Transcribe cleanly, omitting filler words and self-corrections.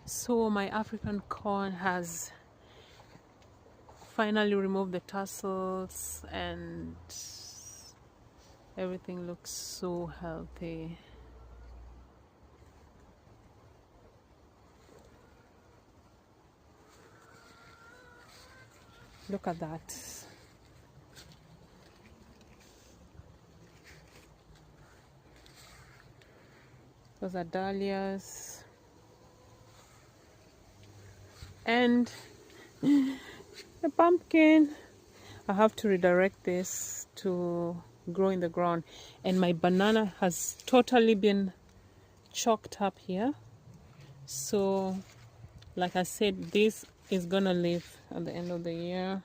So my African corn has finally removed the tassels and everything looks so healthy. Look at that. Those are dahlias. And the pumpkin. I have to redirect this to grow in the ground. And my banana has totally been chalked up here. So, like I said, this is gonna live at the end of the year.